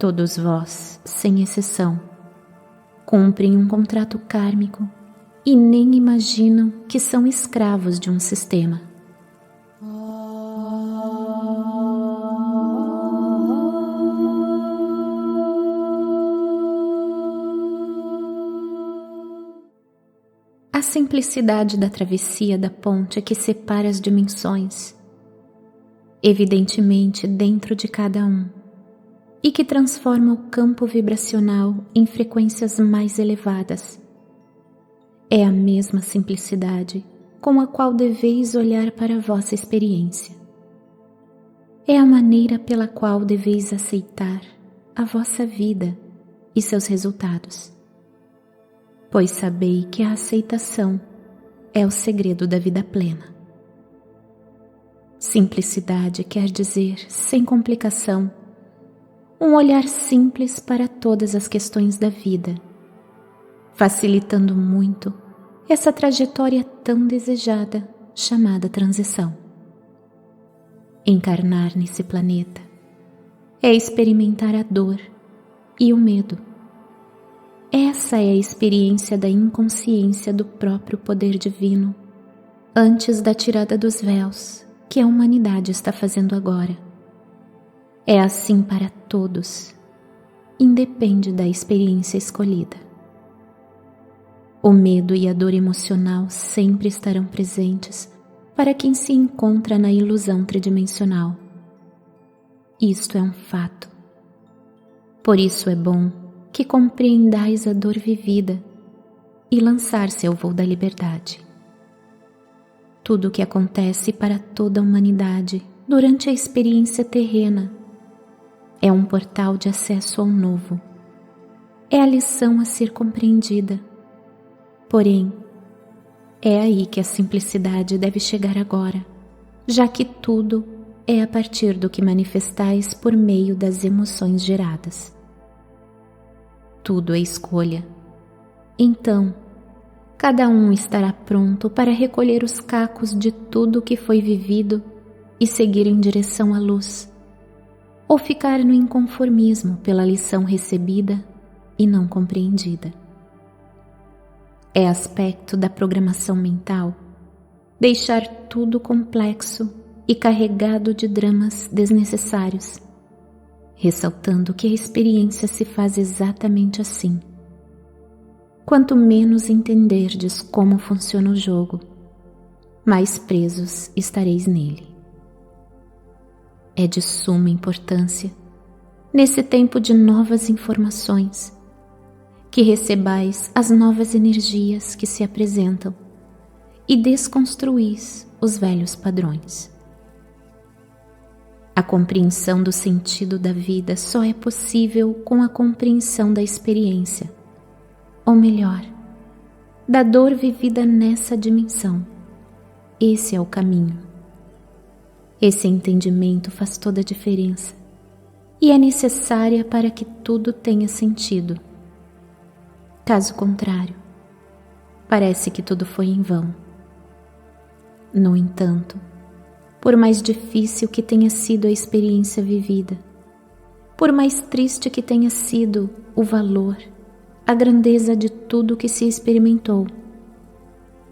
Todos vós, sem exceção, cumprem um contrato kármico e nem imaginam que são escravos de um sistema. A simplicidade da travessia da ponte que separa as dimensões, evidentemente dentro de cada um, e que transforma o campo vibracional em frequências mais elevadas. É a mesma simplicidade com a qual deveis olhar para a vossa experiência. É a maneira pela qual deveis aceitar a vossa vida e seus resultados, pois sabei que a aceitação é o segredo da vida plena. Simplicidade quer dizer, sem complicação, um olhar simples para todas as questões da vida, facilitando muito essa trajetória tão desejada chamada transição. Encarnar nesse planeta é experimentar a dor e o medo. Essa é a experiência da inconsciência do próprio poder divino antes da tirada dos véus que a humanidade está fazendo agora. É assim para todos, independe da experiência escolhida. O medo e a dor emocional sempre estarão presentes para quem se encontra na ilusão tridimensional. Isto é um fato. Por isso é bom que compreendais a dor vivida e lançar-se ao voo da liberdade. Tudo o que acontece para toda a humanidade durante a experiência terrena é um portal de acesso ao novo. É a lição a ser compreendida. Porém, é aí que a simplicidade deve chegar agora, já que tudo é a partir do que manifestais por meio das emoções geradas. Tudo é escolha. Então, cada um estará pronto para recolher os cacos de tudo o que foi vivido e seguir em direção à luz, ou ficar no inconformismo pela lição recebida e não compreendida. É aspecto da programação mental deixar tudo complexo e carregado de dramas desnecessários, ressaltando que a experiência se faz exatamente assim. Quanto menos entenderdes como funciona o jogo, mais presos estareis nele. É de suma importância, nesse tempo de novas informações, que recebais as novas energias que se apresentam e desconstruís os velhos padrões. A compreensão do sentido da vida só é possível com a compreensão da experiência, ou melhor, da dor vivida nessa dimensão. Esse é o caminho. Esse entendimento faz toda a diferença e é necessária para que tudo tenha sentido. Caso contrário, parece que tudo foi em vão. No entanto, por mais difícil que tenha sido a experiência vivida, por mais triste que tenha sido o valor, a grandeza de tudo que se experimentou,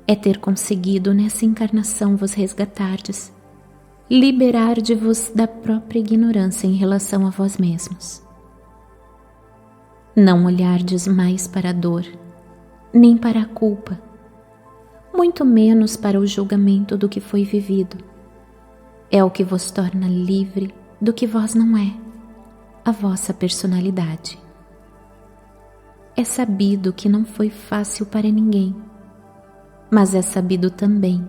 é ter conseguido nessa encarnação vos resgatardes, liberar-de-vos da própria ignorância em relação a vós mesmos. Não olhardes mais para a dor, nem para a culpa, muito menos para o julgamento do que foi vivido. É o que vos torna livre do que vós não é, a vossa personalidade. É sabido que não foi fácil para ninguém, mas é sabido também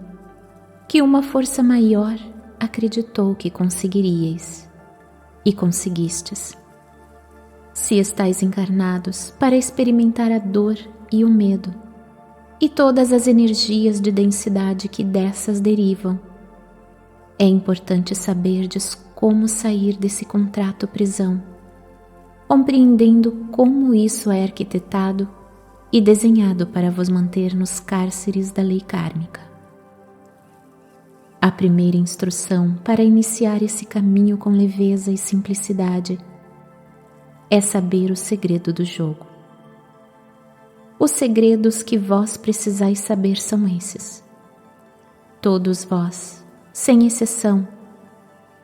que uma força maior acreditou que conseguiríeis, e conseguistes. Se estáis encarnados para experimentar a dor e o medo, e todas as energias de densidade que dessas derivam, é importante saberdes como sair desse contrato prisão, compreendendo como isso é arquitetado e desenhado para vos manter nos cárceres da lei kármica. A primeira instrução para iniciar esse caminho com leveza e simplicidade é saber o segredo do jogo. Os segredos que vós precisais saber são esses. Todos vós, sem exceção,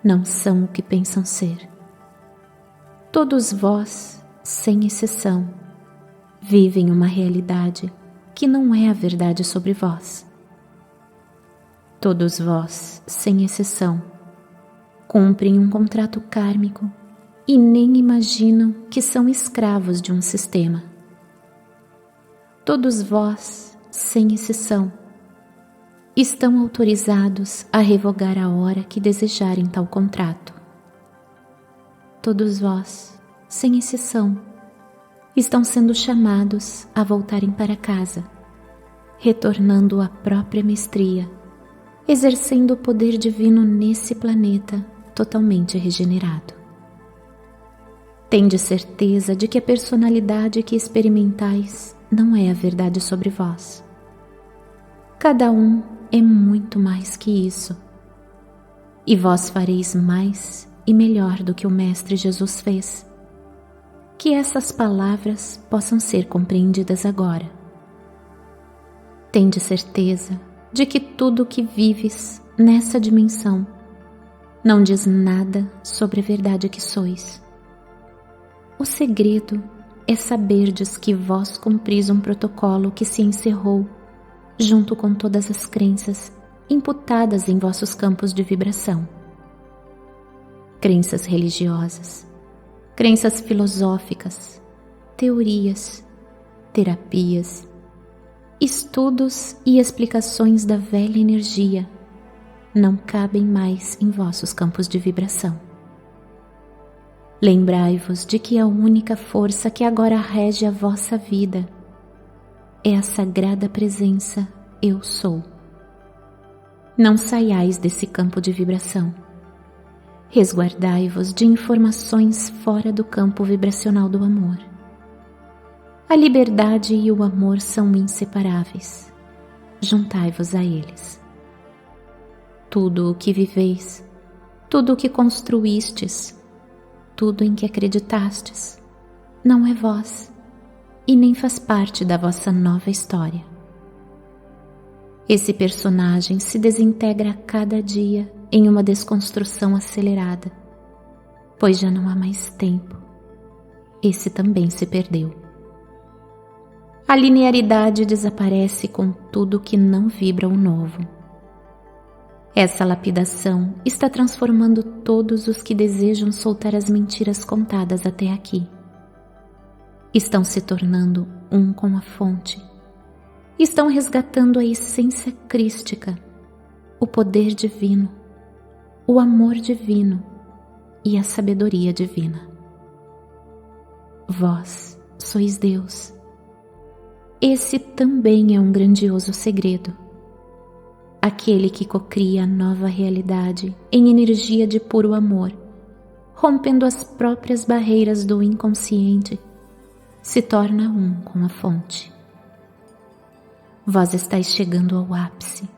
não são o que pensam ser. Todos vós, sem exceção, vivem uma realidade que não é a verdade sobre vós. Todos vós, sem exceção, cumprem um contrato kármico e nem imaginam que são escravos de um sistema. Todos vós, sem exceção, estão autorizados a revogar a hora que desejarem tal contrato. Todos vós, sem exceção, estão sendo chamados a voltarem para casa, retornando à própria mestria, exercendo o poder divino nesse planeta totalmente regenerado. Tende certeza de que a personalidade que experimentais não é a verdade sobre vós. Cada um é muito mais que isso, e vós fareis mais e melhor do que o Mestre Jesus fez. Que essas palavras possam ser compreendidas agora. Tende certeza de que tudo o que vives nessa dimensão não diz nada sobre a verdade que sois. O segredo é saberdes que vós cumpris um protocolo que se encerrou junto com todas as crenças imputadas em vossos campos de vibração. Crenças religiosas, crenças filosóficas, teorias, terapias, estudos e explicações da velha energia não cabem mais em vossos campos de vibração. Lembrai-vos de que a única força que agora rege a vossa vida é a sagrada presença Eu Sou. Não saiais desse campo de vibração. Resguardai-vos de informações fora do campo vibracional do amor. A liberdade e o amor são inseparáveis. Juntai-vos a eles. Tudo o que viveis, tudo o que construístes, tudo em que acreditastes, não é vós e nem faz parte da vossa nova história. Esse personagem se desintegra a cada dia em uma desconstrução acelerada, pois já não há mais tempo. Esse também se perdeu. A linearidade desaparece com tudo que não vibra o novo. Essa lapidação está transformando todos os que desejam soltar as mentiras contadas até aqui. Estão se tornando um com a fonte. Estão resgatando a essência crística, o poder divino, o amor divino e a sabedoria divina. Vós sois Deus. Esse também é um grandioso segredo. Aquele que cocria a nova realidade em energia de puro amor, rompendo as próprias barreiras do inconsciente, se torna um com a fonte. Vós estáis chegando ao ápice.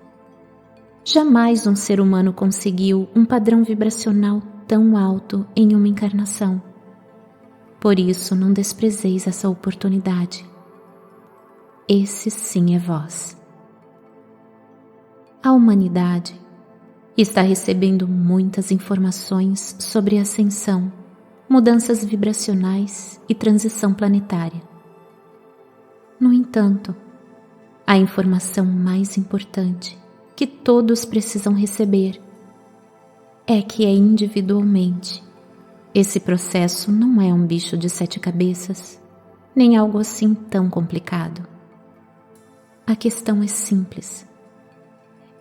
Jamais um ser humano conseguiu um padrão vibracional tão alto em uma encarnação. Por isso não desprezeis essa oportunidade. Esse sim é vós. A humanidade está recebendo muitas informações sobre ascensão, mudanças vibracionais e transição planetária. No entanto, a informação mais importante que todos precisam receber é que individualmente. Esse processo não é um bicho de 7 cabeças, nem algo assim tão complicado. A questão é simples.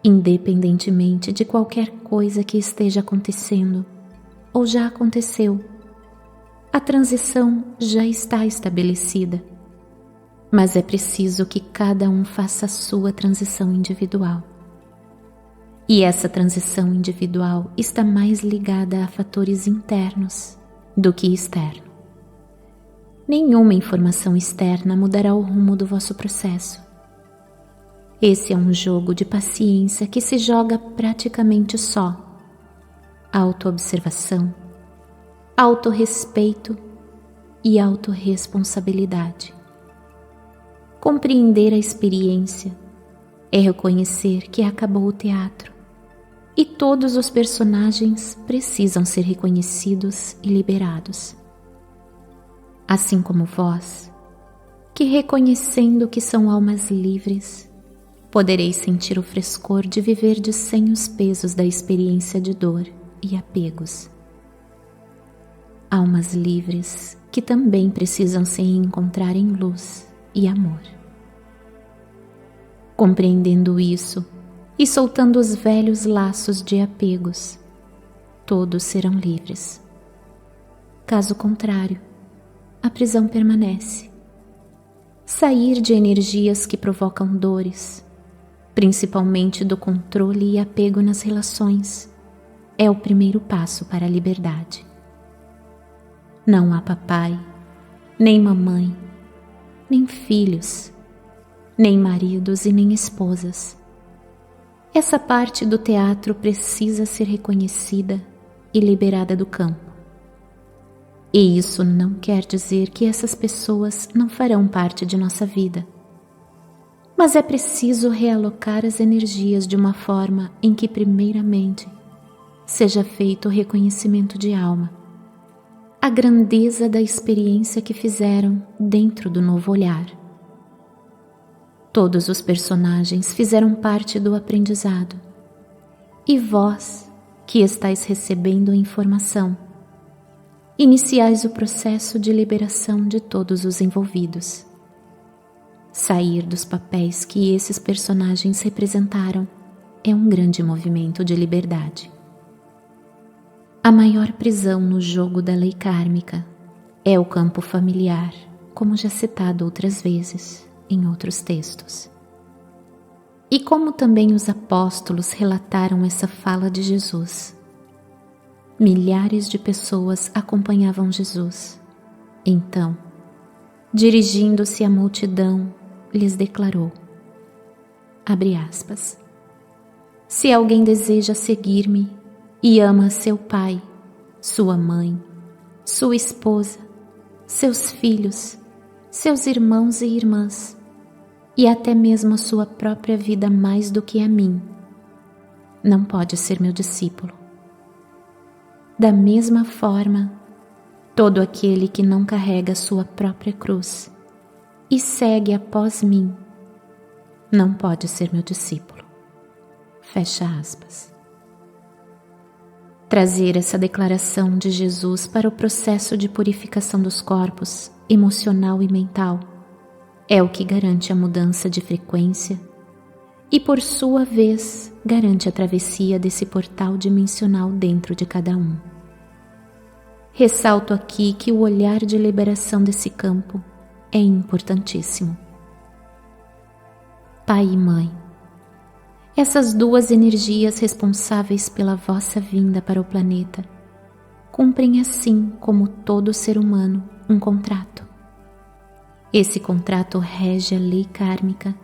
Independentemente de qualquer coisa que esteja acontecendo ou já aconteceu, a transição já está estabelecida, mas é preciso que cada um faça a sua transição individual. E essa transição individual está mais ligada a fatores internos do que externo. Nenhuma informação externa mudará o rumo do vosso processo. Esse é um jogo de paciência que se joga praticamente só. Autoobservação, autorrespeito e autorresponsabilidade. Compreender a experiência é reconhecer que acabou o teatro e todos os personagens precisam ser reconhecidos e liberados. Assim como vós, que reconhecendo que são almas livres, podereis sentir o frescor de viver de sem os pesos da experiência de dor e apegos. Almas livres que também precisam se encontrar em luz e amor. Compreendendo isso e soltando os velhos laços de apegos, todos serão livres. Caso contrário, a prisão permanece. Sair de energias que provocam dores, principalmente do controle e apego nas relações, é o primeiro passo para a liberdade. Não há papai, nem mamãe, nem filhos, nem maridos e nem esposas. Essa parte do teatro precisa ser reconhecida e liberada do campo. E isso não quer dizer que essas pessoas não farão parte de nossa vida. Mas é preciso realocar as energias de uma forma em que, primeiramente, seja feito o reconhecimento de alma, a grandeza da experiência que fizeram dentro do novo olhar. Todos os personagens fizeram parte do aprendizado, e vós, que estáis recebendo a informação, iniciais o processo de liberação de todos os envolvidos. Sair dos papéis que esses personagens representaram é um grande movimento de liberdade. A maior prisão no jogo da lei kármica é o campo familiar, como já citado outras vezes em outros textos. E como também os apóstolos relataram essa fala de Jesus, milhares de pessoas acompanhavam Jesus. Então, dirigindo-se à multidão, lhes declarou, abre aspas, se alguém deseja seguir-me e ama seu pai, sua mãe, sua esposa, seus filhos, seus irmãos e irmãs, e até mesmo a sua própria vida mais do que a mim, não pode ser meu discípulo. Da mesma forma, todo aquele que não carrega sua própria cruz e segue após mim, não pode ser meu discípulo. Fecha aspas. Trazer essa declaração de Jesus para o processo de purificação dos corpos, emocional e mental, é o que garante a mudança de frequência e, por sua vez, garante a travessia desse portal dimensional dentro de cada um. Ressalto aqui que o olhar de liberação desse campo é importantíssimo. Pai e Mãe, essas duas energias responsáveis pela vossa vinda para o planeta cumprem, assim como todo ser humano, um contrato. Esse contrato rege a lei kármica,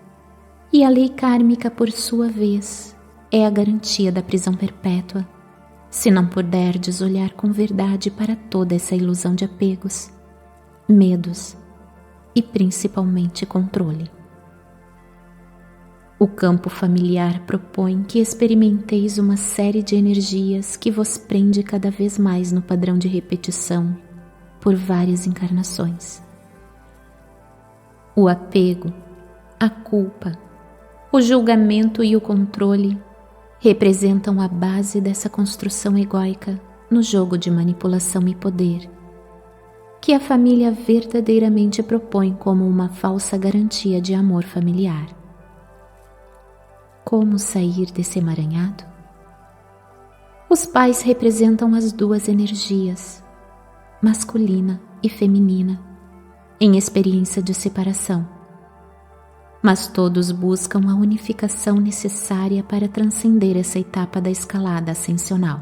e a lei kármica, por sua vez, é a garantia da prisão perpétua, se não puderdes olhar com verdade para toda essa ilusão de apegos, medos e principalmente controle. O campo familiar propõe que experimenteis uma série de energias que vos prende cada vez mais no padrão de repetição por várias encarnações. O apego, a culpa, o julgamento e o controle representam a base dessa construção egóica no jogo de manipulação e poder, que a família verdadeiramente propõe como uma falsa garantia de amor familiar. Como sair desse emaranhado? Os pais representam as duas energias, masculina e feminina, em experiência de separação, mas todos buscam a unificação necessária para transcender essa etapa da escalada ascensional.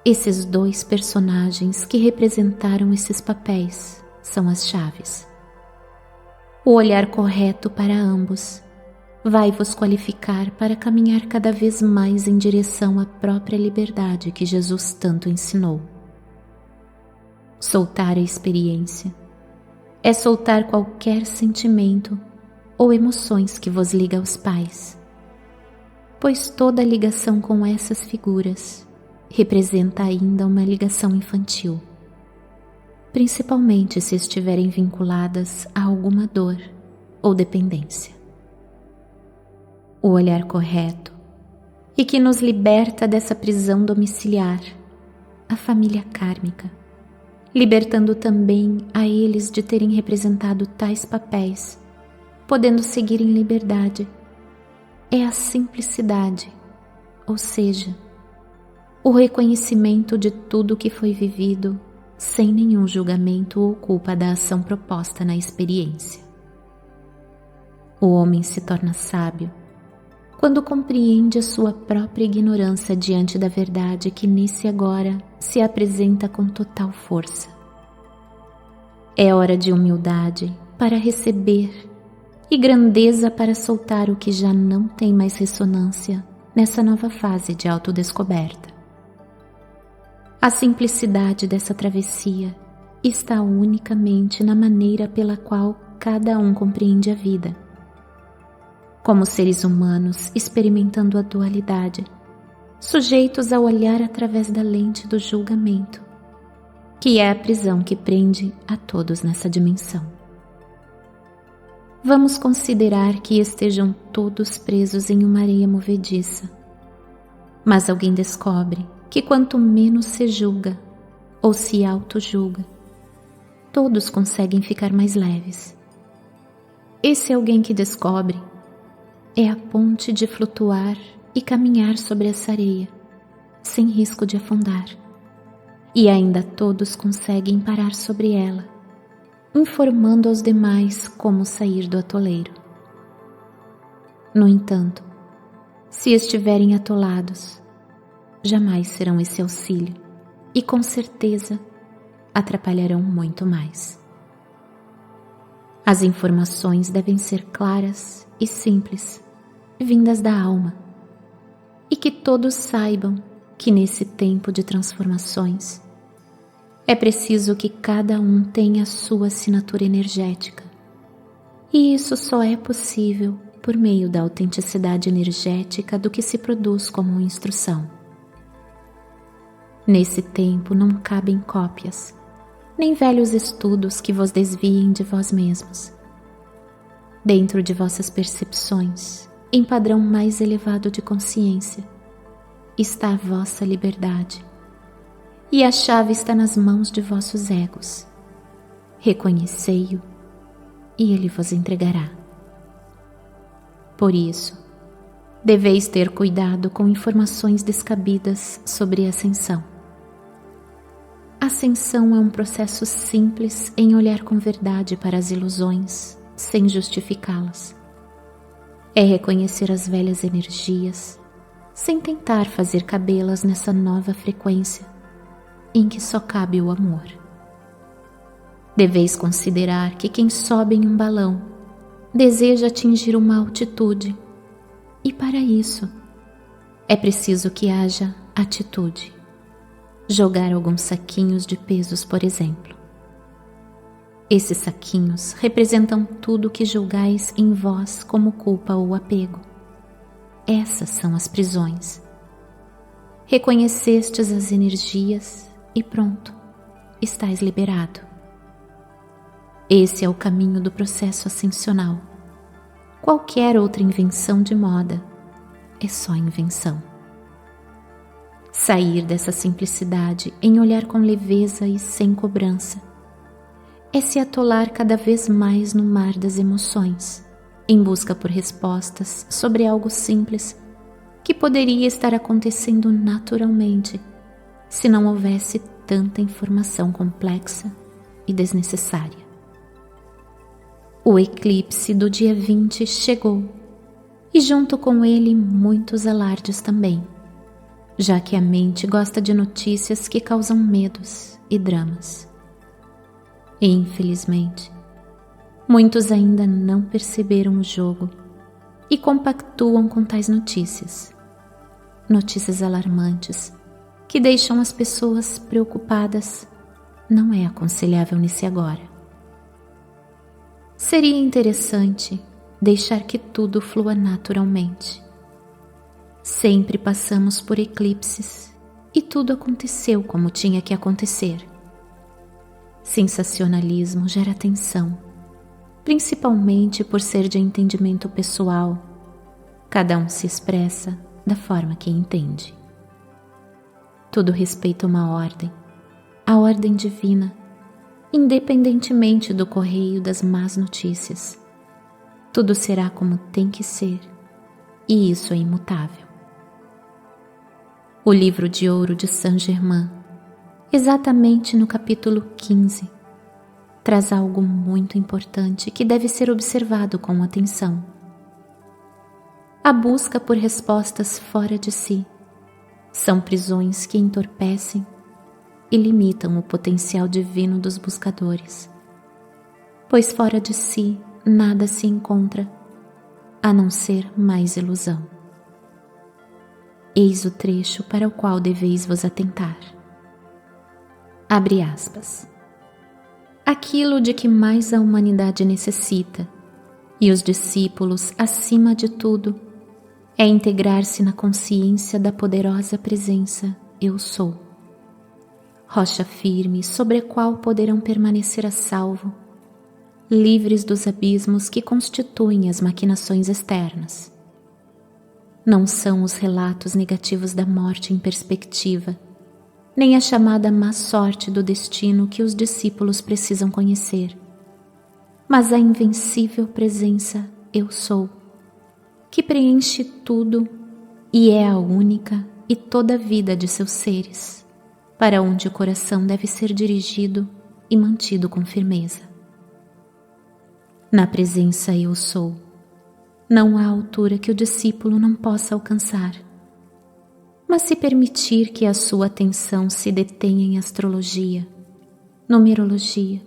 Esses dois personagens que representaram esses papéis são as chaves. O olhar correto para ambos vai vos qualificar para caminhar cada vez mais em direção à própria liberdade que Jesus tanto ensinou. Soltar a experiência é soltar qualquer sentimento ou emoções que vos liga aos pais, pois toda ligação com essas figuras representa ainda uma ligação infantil, principalmente se estiverem vinculadas a alguma dor ou dependência. O olhar correto e que nos liberta dessa prisão domiciliar, a família kármica, libertando também a eles de terem representado tais papéis, podendo seguir em liberdade, é a simplicidade, ou seja, o reconhecimento de tudo que foi vivido sem nenhum julgamento ou culpa da ação proposta na experiência. O homem se torna sábio quando compreende a sua própria ignorância diante da verdade que nesse agora se apresenta com total força. É hora de humildade para receber e grandeza para soltar o que já não tem mais ressonância nessa nova fase de autodescoberta. A simplicidade dessa travessia está unicamente na maneira pela qual cada um compreende a vida. Como seres humanos experimentando a dualidade, sujeitos a olhar através da lente do julgamento, que é a prisão que prende a todos nessa dimensão. Vamos considerar que estejam todos presos em uma areia movediça, mas alguém descobre que quanto menos se julga ou se auto-julga, todos conseguem ficar mais leves. Esse alguém que descobre é a ponte de flutuar e caminhar sobre essa areia, sem risco de afundar. E ainda todos conseguem parar sobre ela, informando aos demais como sair do atoleiro. No entanto, se estiverem atolados, jamais serão esse auxílio e com certeza atrapalharão muito mais. As informações devem ser claras e simples, vindas da alma, e que todos saibam que nesse tempo de transformações é preciso que cada um tenha a sua assinatura energética, e isso só é possível por meio da autenticidade energética do que se produz como instrução. Nesse tempo não cabem cópias, nem velhos estudos que vos desviem de vós mesmos. Dentro de vossas percepções, em padrão mais elevado de consciência, está a vossa liberdade, e a chave está nas mãos de vossos egos. Reconhecei-o, e ele vos entregará. Por isso, deveis ter cuidado com informações descabidas sobre ascensão. Ascensão é um processo simples em olhar com verdade para as ilusões, sem justificá-las. É reconhecer as velhas energias, sem tentar fazer cabê-las nessa nova frequência, em que só cabe o amor. Deveis considerar que quem sobe em um balão deseja atingir uma altitude, e para isso é preciso que haja atitude. Jogar alguns saquinhos de pesos, por exemplo. Esses saquinhos representam tudo que julgais em vós como culpa ou apego. Essas são as prisões. Reconhecestes as energias e pronto, estais liberado. Esse é o caminho do processo ascensional. Qualquer outra invenção de moda é só invenção. Sair dessa simplicidade em olhar com leveza e sem cobrança é se atolar cada vez mais no mar das emoções, em busca por respostas sobre algo simples que poderia estar acontecendo naturalmente se não houvesse tanta informação complexa e desnecessária. O eclipse do dia 20 chegou, e junto com ele muitos alardes também, já que a mente gosta de notícias que causam medos e dramas. E, infelizmente, muitos ainda não perceberam o jogo e compactuam com tais notícias. Notícias alarmantes que deixam as pessoas preocupadas não é aconselhável nesse agora. Seria interessante deixar que tudo flua naturalmente. Sempre passamos por eclipses e tudo aconteceu como tinha que acontecer. Sensacionalismo gera tensão, principalmente por ser de entendimento pessoal. Cada um se expressa da forma que entende. Tudo respeita uma ordem, a ordem divina, independentemente do correio das más notícias. Tudo será como tem que ser, e isso é imutável. O livro de ouro de Saint-Germain, exatamente no capítulo 15, traz algo muito importante que deve ser observado com atenção. A busca por respostas fora de si são prisões que entorpecem e limitam o potencial divino dos buscadores, pois fora de si nada se encontra, a não ser mais ilusão. Eis o trecho para o qual deveis vos atentar. Abre aspas. Aquilo de que mais a humanidade necessita, e os discípulos, acima de tudo, é integrar-se na consciência da poderosa presença Eu Sou, rocha firme sobre a qual poderão permanecer a salvo, livres dos abismos que constituem as maquinações externas. Não são os relatos negativos da morte em perspectiva, nem a chamada má sorte do destino que os discípulos precisam conhecer, mas a invencível presença Eu Sou, que preenche tudo e é a única e toda a vida de seus seres, para onde o coração deve ser dirigido e mantido com firmeza. Na presença Eu Sou, não há altura que o discípulo não possa alcançar, mas se permitir que a sua atenção se detenha em astrologia, numerologia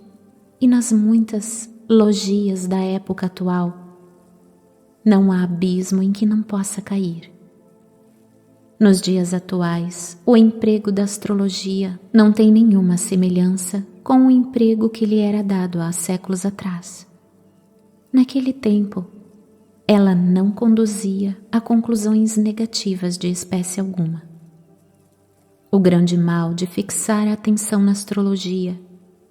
e nas muitas logias da época atual, não há abismo em que não possa cair. Nos dias atuais, o emprego da astrologia não tem nenhuma semelhança com o emprego que lhe era dado há séculos atrás. Naquele tempo, ela não conduzia a conclusões negativas de espécie alguma. O grande mal de fixar a atenção na astrologia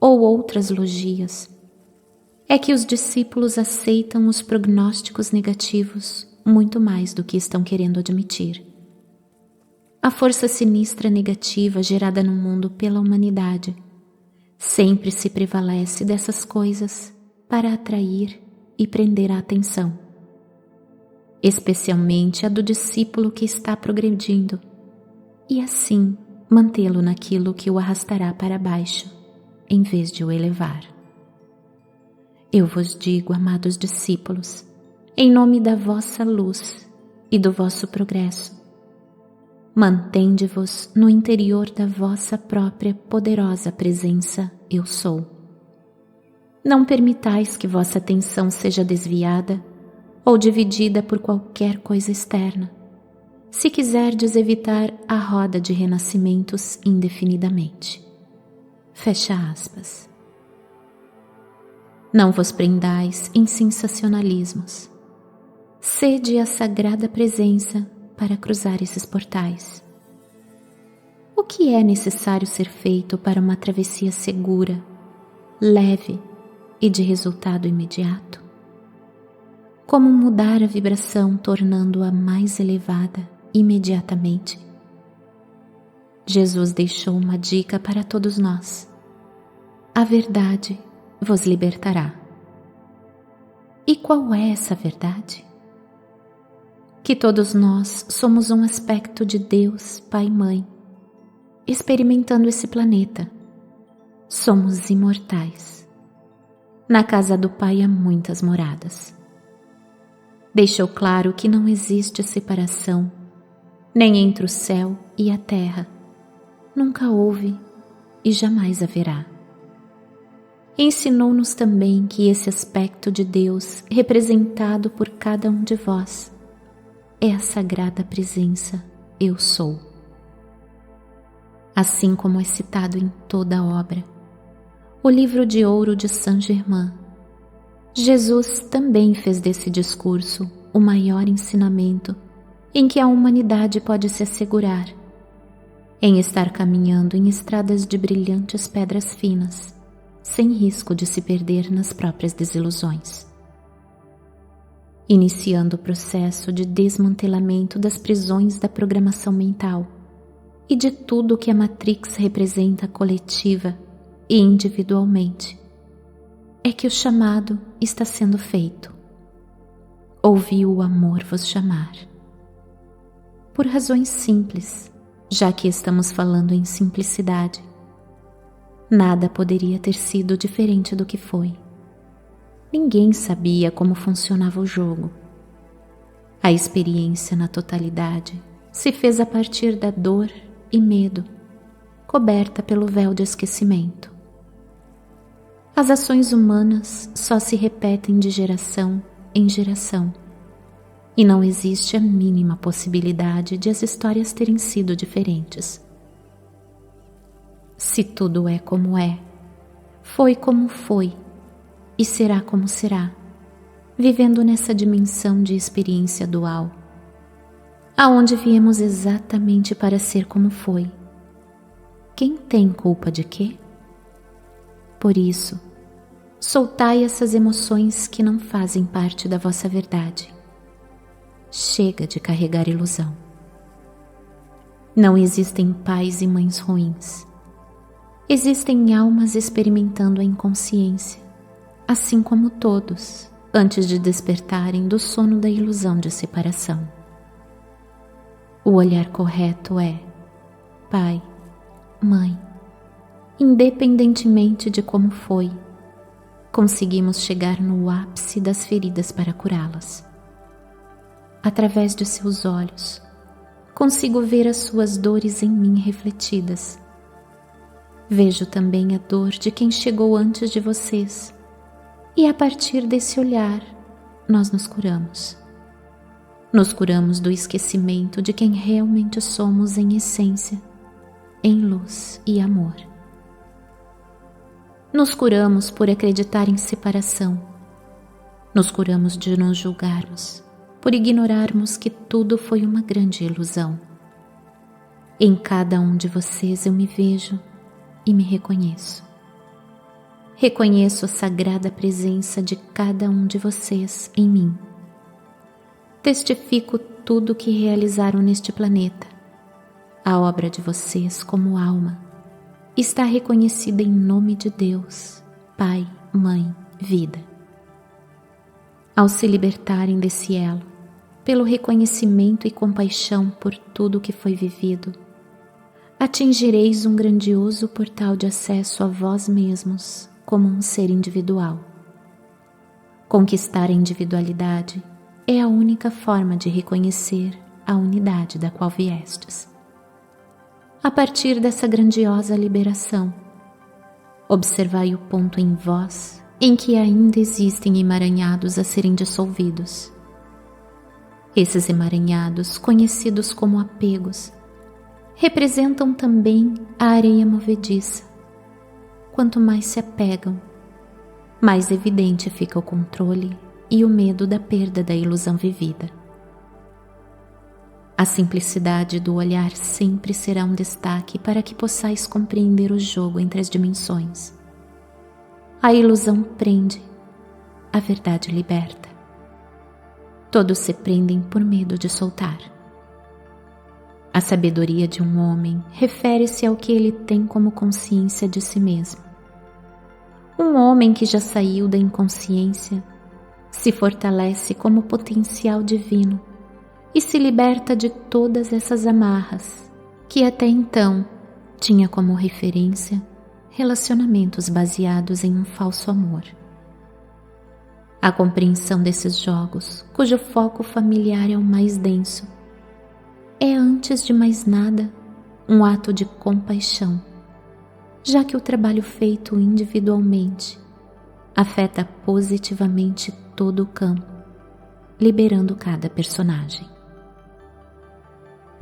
ou outras logias é que os discípulos aceitam os prognósticos negativos muito mais do que estão querendo admitir. A força sinistra negativa gerada no mundo pela humanidade sempre se prevalece dessas coisas para atrair e prender a atenção, especialmente a do discípulo que está progredindo, e assim mantê-lo naquilo que o arrastará para baixo, em vez de o elevar. Eu vos digo, amados discípulos, em nome da vossa luz e do vosso progresso, mantende-vos no interior da vossa própria poderosa presença Eu Sou. Não permitais que vossa atenção seja desviada ou dividida por qualquer coisa externa, se quiserdes evitar a roda de renascimentos indefinidamente. Fecha aspas. Não vos prendais em sensacionalismos. Sede a sagrada presença para cruzar esses portais. O que é necessário ser feito para uma travessia segura, leve e de resultado imediato? Como mudar a vibração tornando-a mais elevada imediatamente? Jesus deixou uma dica para todos nós. A verdade vos libertará. E qual é essa verdade? Que todos nós somos um aspecto de Deus, Pai e Mãe, experimentando esse planeta. Somos imortais. Na casa do Pai há muitas moradas. Deixou claro que não existe separação, nem entre o céu e a terra. Nunca houve e jamais haverá. Ensinou-nos também que esse aspecto de Deus, representado por cada um de vós, é a sagrada presença Eu Sou. Assim como é citado em toda a obra, o livro de ouro de Saint-Germain, Jesus também fez desse discurso o maior ensinamento em que a humanidade pode se assegurar, em estar caminhando em estradas de brilhantes pedras finas, sem risco de se perder nas próprias desilusões. Iniciando o processo de desmantelamento das prisões da programação mental e de tudo que a Matrix representa coletiva e individualmente, é que o chamado está sendo feito. Ouviu o amor vos chamar. Por razões simples, já que estamos falando em simplicidade, nada poderia ter sido diferente do que foi. Ninguém sabia como funcionava o jogo. A experiência na totalidade se fez a partir da dor e medo, coberta pelo véu de esquecimento. As ações humanas só se repetem de geração em geração, e não existe a mínima possibilidade de as histórias terem sido diferentes. Se tudo é como é, foi como foi e será como será, vivendo nessa dimensão de experiência dual, aonde viemos exatamente para ser como foi. Quem tem culpa de quê? Por isso, soltai essas emoções que não fazem parte da vossa verdade. Chega de carregar ilusão. Não existem pais e mães ruins. Existem almas experimentando a inconsciência, assim como todos, antes de despertarem do sono da ilusão de separação. O olhar correto é pai, mãe. Independentemente de como foi, conseguimos chegar no ápice das feridas para curá-las. Através de seus olhos, consigo ver as suas dores em mim refletidas. Vejo também a dor de quem chegou antes de vocês, e a partir desse olhar, nós nos curamos. Nos curamos do esquecimento de quem realmente somos em essência, em luz e amor. Nos curamos por acreditar em separação. Nos curamos de nos julgarmos, por ignorarmos que tudo foi uma grande ilusão. Em cada um de vocês eu me vejo e me reconheço. Reconheço a sagrada presença de cada um de vocês em mim. Testifico tudo o que realizaram neste planeta. A obra de vocês como alma está reconhecida em nome de Deus, Pai, Mãe, Vida. Ao se libertarem desse elo, pelo reconhecimento e compaixão por tudo o que foi vivido, atingireis um grandioso portal de acesso a vós mesmos como um ser individual. Conquistar a individualidade é a única forma de reconhecer a unidade da qual viestes. A partir dessa grandiosa liberação, observai o ponto em vós em que ainda existem emaranhados a serem dissolvidos. Esses emaranhados, conhecidos como apegos, representam também a areia movediça. Quanto mais se apegam, mais evidente fica o controle e o medo da perda da ilusão vivida. A simplicidade do olhar sempre será um destaque para que possais compreender o jogo entre as dimensões. A ilusão prende, a verdade liberta. Todos se prendem por medo de soltar. A sabedoria de um homem refere-se ao que ele tem como consciência de si mesmo. Um homem que já saiu da inconsciência se fortalece como potencial divino e se liberta de todas essas amarras que até então tinha como referência relacionamentos baseados em um falso amor. A compreensão desses jogos, cujo foco familiar é o mais denso, é antes de mais nada um ato de compaixão, já que o trabalho feito individualmente afeta positivamente todo o campo, liberando cada personagem.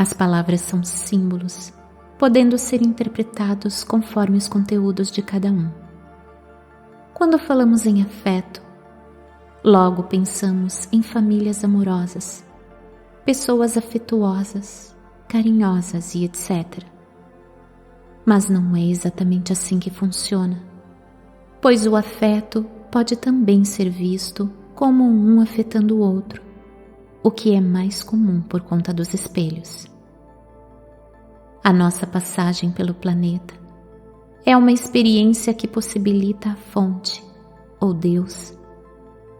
As palavras são símbolos, podendo ser interpretados conforme os conteúdos de cada um. Quando falamos em afeto, logo pensamos em famílias amorosas, pessoas afetuosas, carinhosas e etc. Mas não é exatamente assim que funciona, pois o afeto pode também ser visto como um afetando o outro, o que é mais comum por conta dos espelhos. A nossa passagem pelo planeta é uma experiência que possibilita a fonte, ou Deus,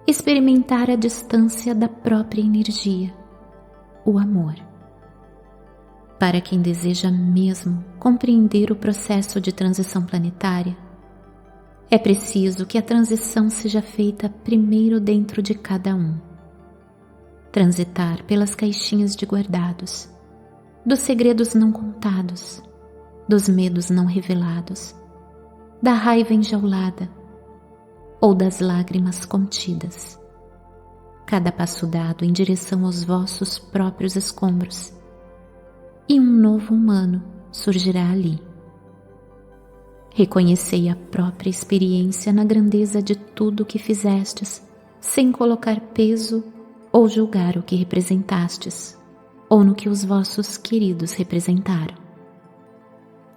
experimentar a distância da própria energia, o amor. Para quem deseja mesmo compreender o processo de transição planetária, é preciso que a transição seja feita primeiro dentro de cada um. Transitar pelas caixinhas de guardados, dos segredos não contados, dos medos não revelados, da raiva enjaulada ou das lágrimas contidas. Cada passo dado em direção aos vossos próprios escombros, e um novo humano surgirá ali. Reconhecei a própria experiência na grandeza de tudo o que fizestes, sem colocar peso ou julgar o que representastes, ou no que os vossos queridos representaram.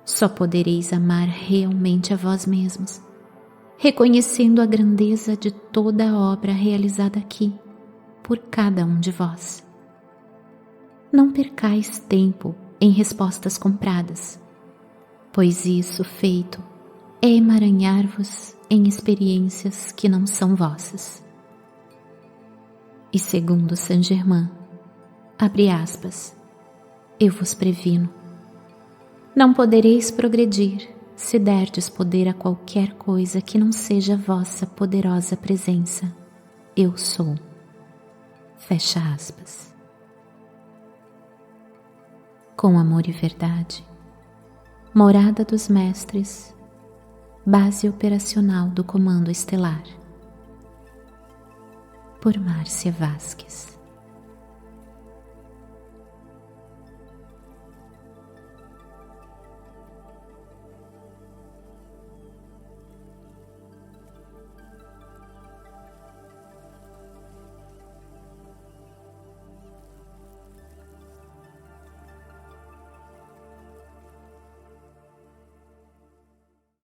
Só podereis amar realmente a vós mesmos, reconhecendo a grandeza de toda a obra realizada aqui, por cada um de vós. Não percais tempo em respostas compradas, pois isso feito é emaranhar-vos em experiências que não são vossas. E segundo Saint-Germain, abre aspas, eu vos previno, não podereis progredir se derdes poder a qualquer coisa que não seja vossa poderosa presença, eu sou. Fecha aspas. Com amor e verdade, Morada dos Mestres, base operacional do Comando Estelar. Por Márcia Vázquez.